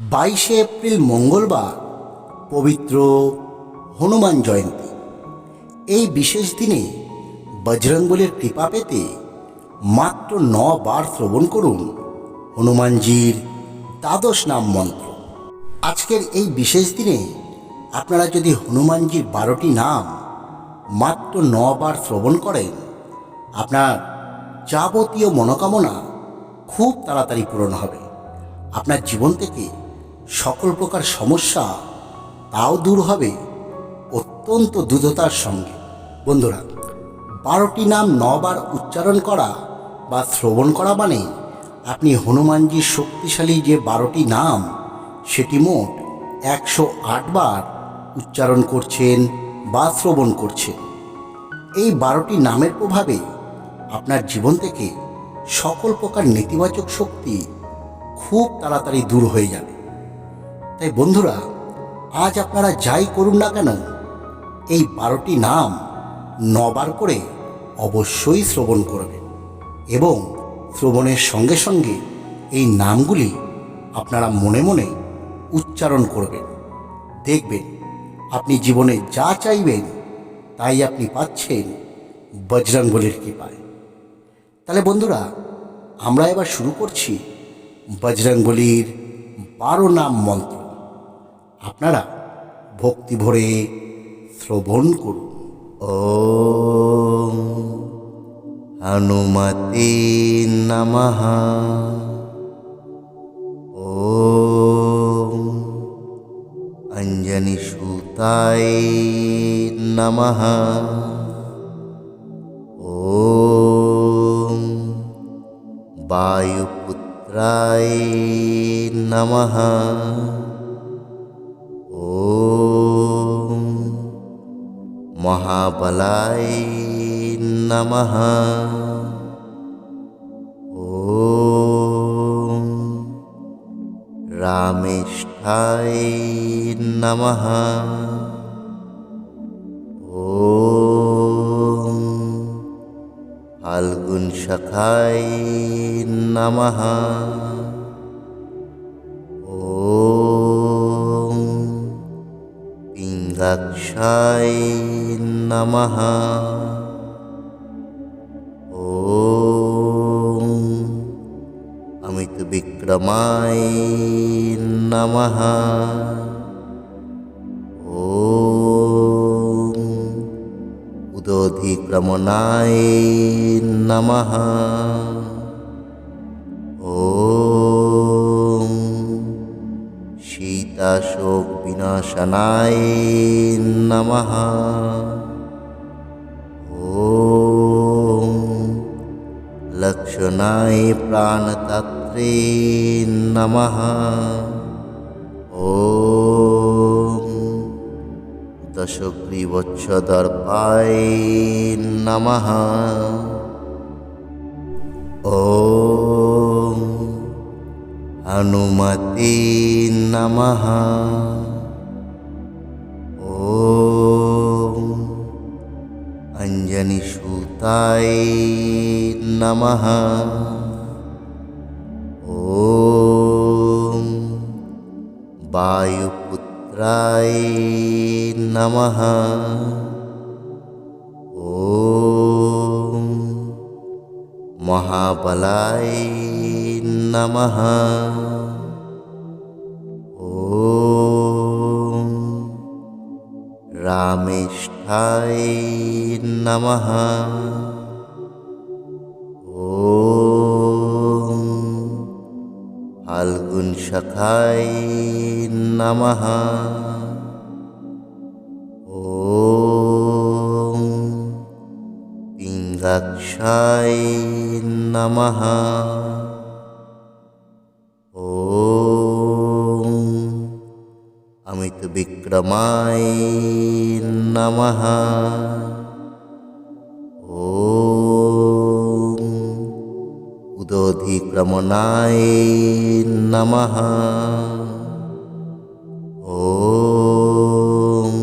22 April মঙ্গলবার পবিত্র হনুমান জয়ন্তী। এই বিশেষ দিনে বজরংবলীর কৃপা পেতে মাত্র 9 বার শ্রবণ করুন হনুমানজির দ্বাদশ নাম মন্ত্র। আজকের এই বিশেষ দিনে আপনারা যদি হনুমানজির 12টি নাম মাত্র 9 বার শ্রবণ করেন, আপনার যাবতীয় মনোকামনা খুব তাড়াতাড়ি পূরণ হবে। আপনার জীবন থেকে সকল প্রকার সমস্যা তাও দূর হবে অত্যন্ত দ্রুততার সঙ্গে। বন্ধুরা, 12টি নাম 9 বার উচ্চারণ করা বা শ্রবণ করা মানে আপনি হনুমানজির শক্তিশালী যে 12টি নাম সেটি মোট 108 বার উচ্চারণ করছেন বা শ্রবণ করছেন। এই 12টি নামের প্রভাবে আপনার জীবন থেকে সকল প্রকার নেতিবাচক শক্তি খুব তাড়াতাড়ি দূর হয়ে যাবে। তাই বন্ধুরা, আজ আপনারা যাই করুন না কেন, এই 12টি নাম 9 বার করে অবশ্যই শ্রবণ করবেন এবং শ্রবণের সঙ্গে সঙ্গে এই নামগুলি আপনারা মনে মনে উচ্চারণ করবেন। দেখবেন আপনি জীবনে যা চাইবেন তাই আপনি পাচ্ছেন বজরংবলীর কৃপায়। তাহলে বন্ধুরা, আমরা এবার শুরু করছি বজরংবলীর 12 নাম মন্ত্র। আপনারা ভক্তি ভরে শ্রবণ করুন। ওম হনুমতে নমঃ। ওম অঞ্জনি সুতায় নমঃ। ওম বায়ুপুত্রায় নমঃ। ওম মহাবলায় নমঃ। ওম রামেষ্ঠায় নমঃ। ওম ফাল্গুন শাখায় নমঃ। ওম পিঙ্গাক্ষায় নমঃ। ওম অমিত বিক্রমায় নমঃ। ওম উদোধিক্রমণায় নমঃ। ওম সীতাশোক বিনাশনায় নমঃ। ওম লক্ষণায় প্রাণতত্ত্রে নমঃ। ওম দশগ্রীবচ্ছদর্পায় নমঃ। ওম হনুমতে নমঃ। ওম অঞ্জনি সুতায় নমঃ। ওম বায়ুপুত্রায় নমঃ। ওম মহাবলায় নমঃ। ওম রামেষ্ঠায় নমঃ। ওম ফাল্গুন শাখায় নমঃ। ওম পিঙ্গাক্ষায় নমঃ। ওম অমিত বিক্রমায় নমঃ। ওম উদোধিক্রমণায় নমঃ। ওম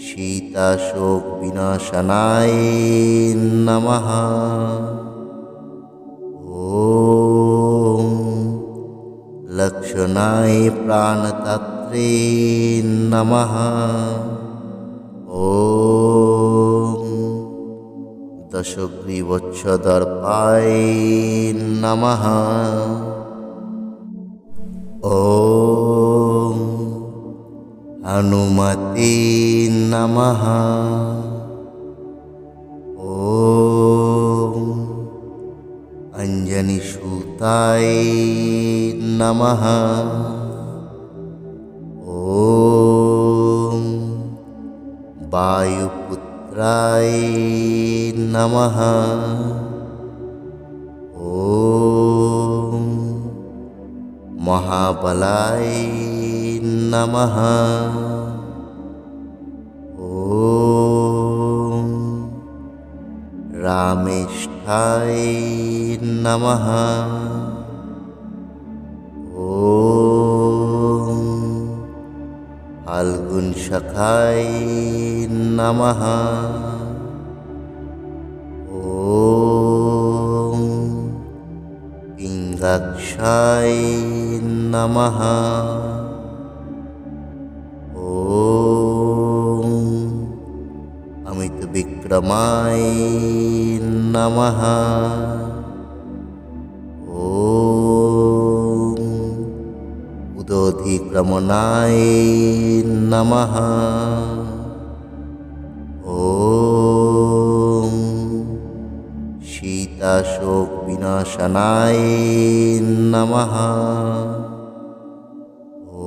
সীতাশোক বিনাশনায় নমঃ। ওম लक्षणाय प्राणतत्त्रे नमः। ॐ दशग्रीवच्छदर्पाय नमः। ॐ हनुमते नमः। ॐ अंजनीसूताय नमः। ॐ वायुपुत्राय नमः। ॐ महाबलाय नमः। ॐ रामेष्ठाय नमः। ॐ फाल्गुनशखाय नमः। ॐ पिङ्गाक्षाय नमः। ॐ अमितविक्रमाय नमः। ॐ उदोधिक्रमणाय नमः। ॐ शीताशोकविनाशनाय नमः।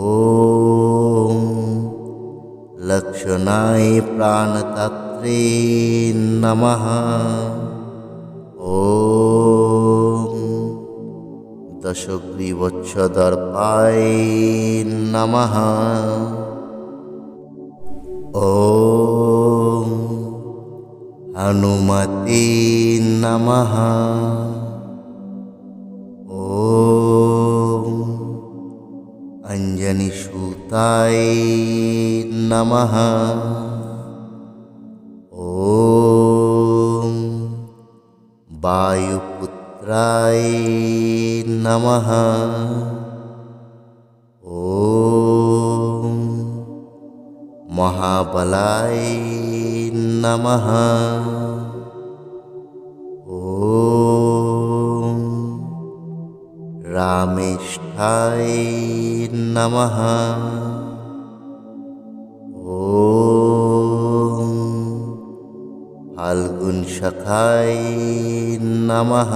ॐ लक्षणाय प्राणतत्त्रे नमः। ॐ दशग्रीवच्छदर्पाय नमः। ॐ हनुमते नमः। ॐ अंजनीसूताय नमः। ॐ वायुपुत्राय नमः। ॐ महाबलाय नमः। ॐ रामेष्ठाय नमः। ॐ फाल्गुनशखाय नमः।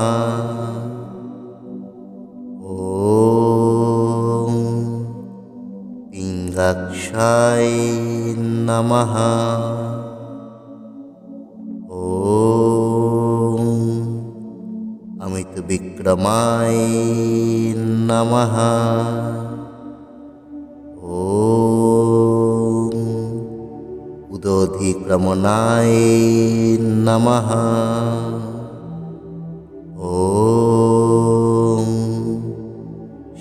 ॐ पिङ्गाक्षाय नमः। ॐ अमितविक्रमाय नमः। ॐ उदोधिक्रमणाय नमः। ॐ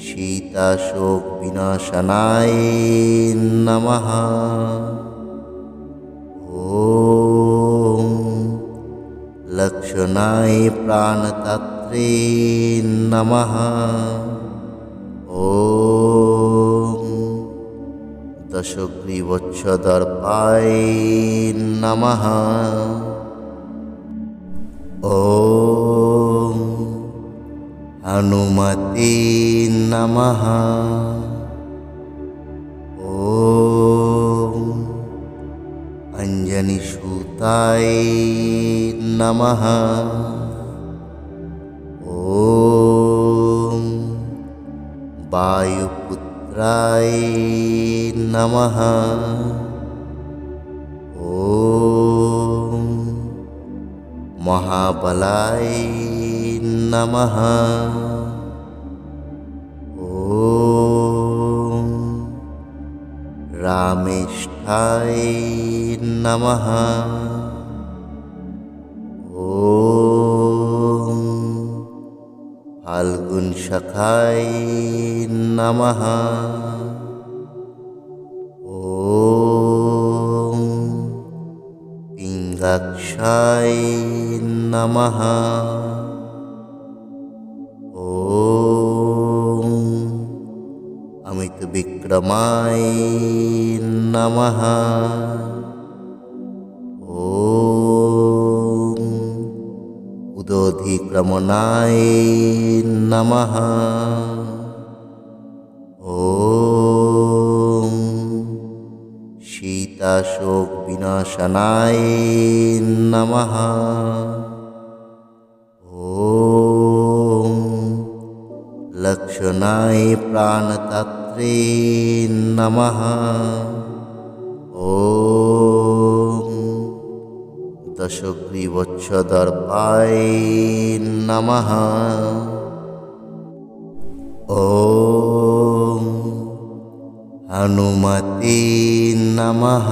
शीताशोकविनाशनाय नमः। ॐ लक्षणाय प्राणतत्त्रे नमः। ॐ दशग्रीवच्छदर्पाय नमः। ॐ हनुमते नमः। ॐ अंजनीसूताय नमः। ॐ वायुपुत्राय नमः। ॐ महाबलाय नमः। ॐ रामेष्ठाय नमः। ॐ फाल्गुनशखाय नमः। ॐ पिङ्गाक्षाय नमः। ॐ अमितविक्रमाय नमः। ॐ उदोधिक्रमणाय नमः। ॐ शीताशोकविनाशनाय नमः। ॐ लक्षणाय प्राणतत्त्वे नमः। ॐ दशग्रीवच्छदर्पाय नमः। ॐ हनुमते नमः।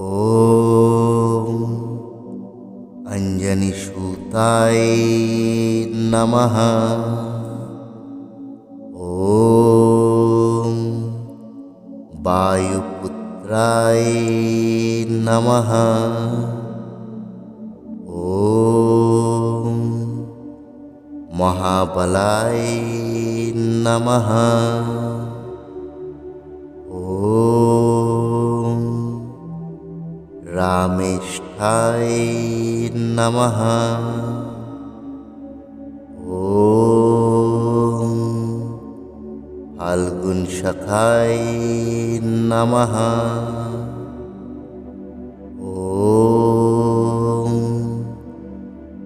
ॐ अंजनीसूताय नमः। ॐ वायुपुत्राय नमः। ॐ महाबलाय नमः। ॐ रामेष्ठाय नमः। ॐ फाल्गुनसखाय नमः। ॐ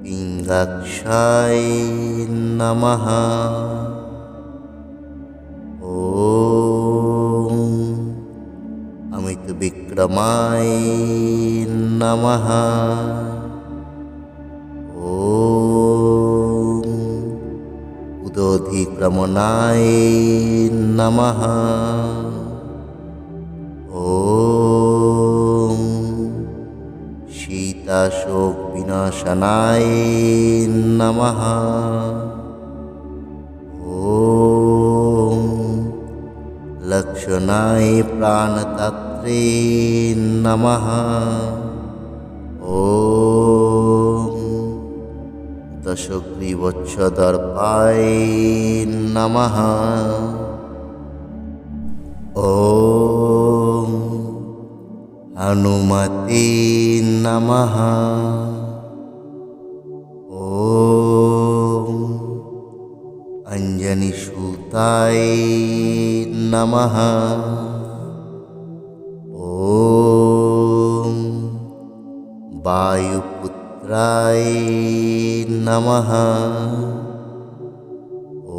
पिङ्गाक्षाय नमः। ॐ अमितविक्रमाय नमः। ॐ उदोधिक्रमणाय नमः। ॐ शीताशोकविनाशनाय नमः। ॐ लक्षणाय प्राणतत्त्वे नमः। ॐ दशग्रीवच्छदर्पाय नमः। ॐ हनुमते नमः। ॐ अंजनीसूताय नमः। ॐ वायुपुत्राय नमः।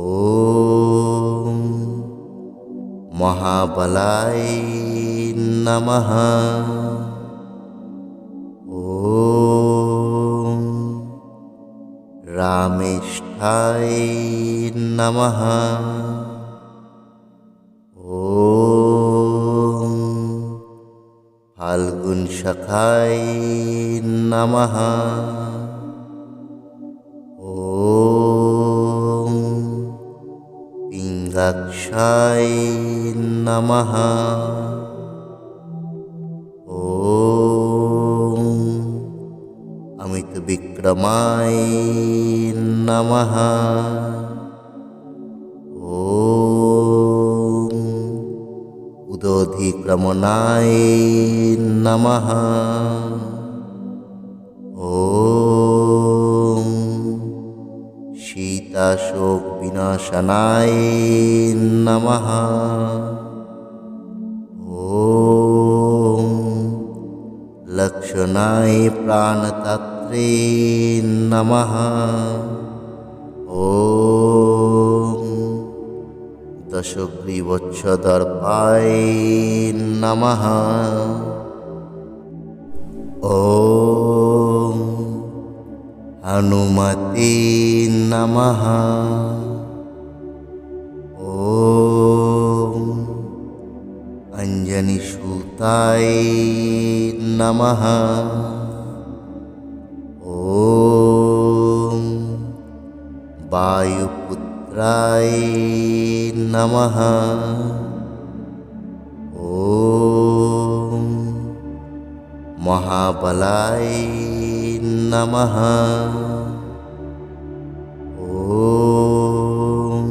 ॐ महाबलाय नमः। ॐ रामेष्ठाय नमः। ॐ फाल्गुनसखाय नमः। ॐ पिङ्गाक्षाय नमः। ॐ अमितविक्रमाय नमः। ॐ उदोधिक्रमणाय नमः। ॐ शीताशोकविनाशनाय नमः। ॐ लक्षणाय प्राणतत्त्वे नमः। ॐ दशग्रीवच्छदर्पाय नमः। ॐ हनुमते नमः। ॐ अंजनीसूताय नमः। ॐ वायुपुत्राय नमः। ॐ महाबलाय नमः। ॐ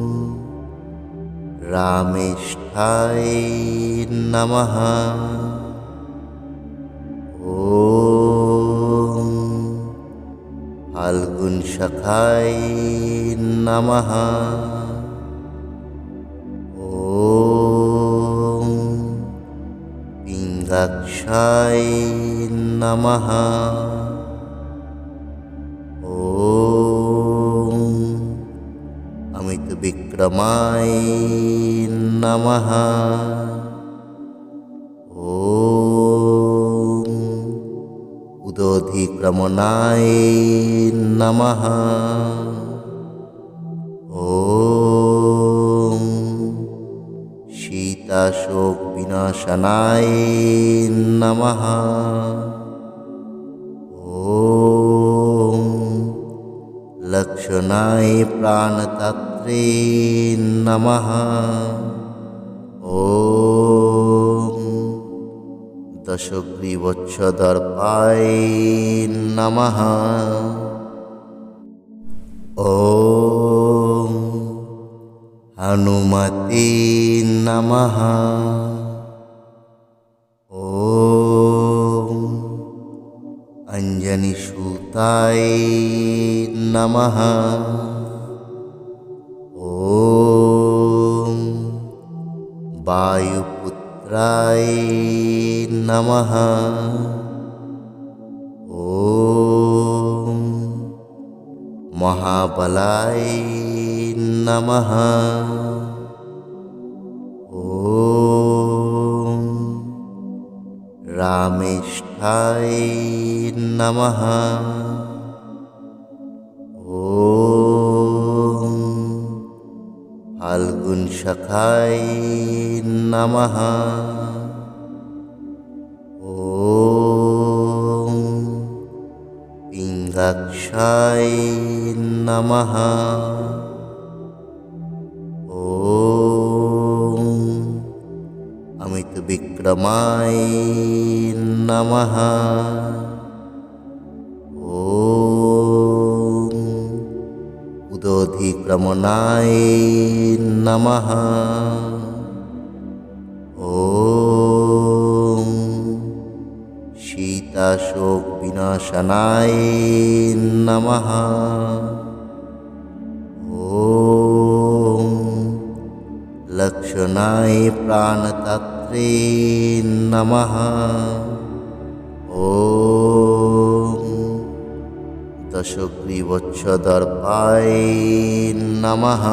रामेष्ठाय नमः। ॐ फाल्गुनसखाय नमः। ॐ पिङ्गाक्षाय नमः। ॐ अमितविक्रमाय नमः। ॐ उदोधिक्रमणाय नमः। ॐ शीताशोकविनाशनाय नमः। ॐ लक्षणाय प्राणदात्रे नमः। ॐ दशग्रीवच्छदर्पाय नमः। ॐ हनुमते नमः। ॐ अंजनीसूताय नमः। ॐ वायुपुत्राय नमः। ॐ महाबलाय नमः। ॐ रामेष्ठाय नमः। ॐ फाल्गुनसखाय नमः। ॐ पिङ्गाक्षाय नमः। ॐ अमितविक्रमाय नमः। ॐ उदोधिक्रमणाय नमः। ॐ शीताशोकविनाशनाय नमः। ॐ लक्षणाय प्राणदात्रे नमः। ॐ दशग्रीवच्छदर्पाय नमः।